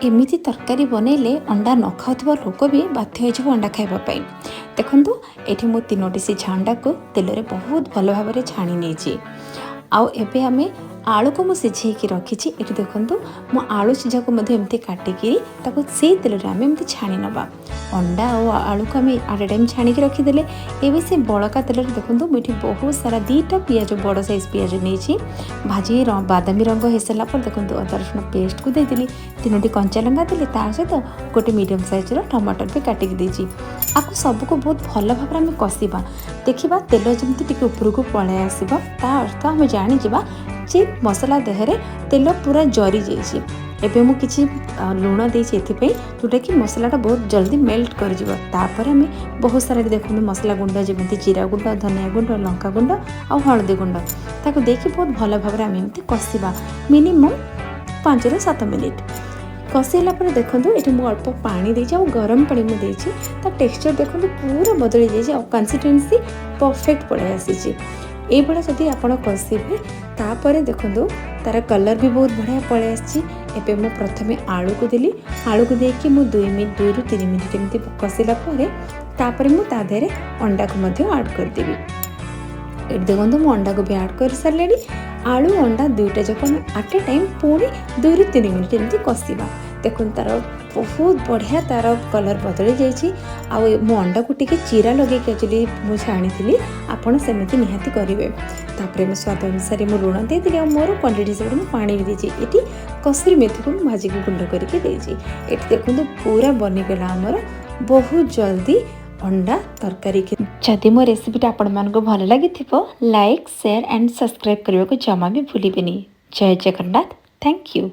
एमिति तरकारी बनैले अंडा न खाऊा लोक भी बाध्य हो अंडा खावाई। देखो ये मु 3टी सिझा अंडा को तेल में बहुत भल भाव छाणी नहीं। आउ एबे आमे आलू को मुझे सिझे रखी। ये देखो मो आलू सिझा को एमती काटिकी से तेल में आम छाणी नवा। अंडा और आलू को आम आट ए टाइम छाणी रखीदे। ये से बड़का तेल देखो मुझे बहुत सारा 2टा पियाज बड़ साइज पियाज नहीं भाजी बादामी रंग हो सारापर देखो अदा रसुण पेस्ट को देती 3टी कंचा लंका देली सहित गोटे मीडियम साइज टमाटर भी काटिकी देची। आपको सबको बहुत भल भाव में कषा देखा तेल जमी उपरको पलै आसो ता अर्थ आम जानी जे मसला देहरे तेल पूरा जरी जाइए। एबे मु किछि लुण देछि एथिपई जोटा कि मसलाटा बहुत जल्दी मेल्ट कर जिवो। तापर हमें बहुत सारा देखो मसला गुंड जमी जीरा गुंड धनिया गुंड लंका गुंड और हलदी गुंड ताको देखि बहुत भल भाव में एमती कषा मिनिमम 5 ରୁ 7 मिनिट कषेला देखो ये मुझे अल्प पानी देछि और गरम पानी मुझे टेक्सचर देखो पूरा बदली जाइए और कंसिस्टेंसी परफेक्ट पड़े आसी। ये जदि आप कषे तापर देखो तार कलर भी बहुत बढ़िया पड़े आसे। मु प्रथमे आलू को देली आलू को देकी मु 2 ରୁ 3 मिनिट एमती कषेला तापर मु ता देहरे अंडा को मध्य ऐड कर देबी। ये देखो मु अंडा को भी ऐड कर सारे। आलू अंडा 2टा जाक आट ए टाइम पुणी 2 ରୁ 3 मिनिट एमती कषा। देखो तार बहुत बढ़िया तार कलर बदली जाइए। मो अंडा को टिके चीरा लगे एक्चुअली मुझे छाणी आपड़ सेमती निहाती करेंगे। तापर मैं स्वाद अनुसार मु लुण देती और मोर क्वांटिटी हिसाब से पानी भी देती। ये कसुरी मेथी को भाजी को गुंड करके ये देखो पूरा बनीगला आमर बहुत जल्दी अंडा तरकारी। जदि मो रेसिपीटा आपण मानक भल लगी लाइक शेयर एंड सब्सक्राइब करने को जमा भी भूलिए। जय जगन्नाथ। Thank you.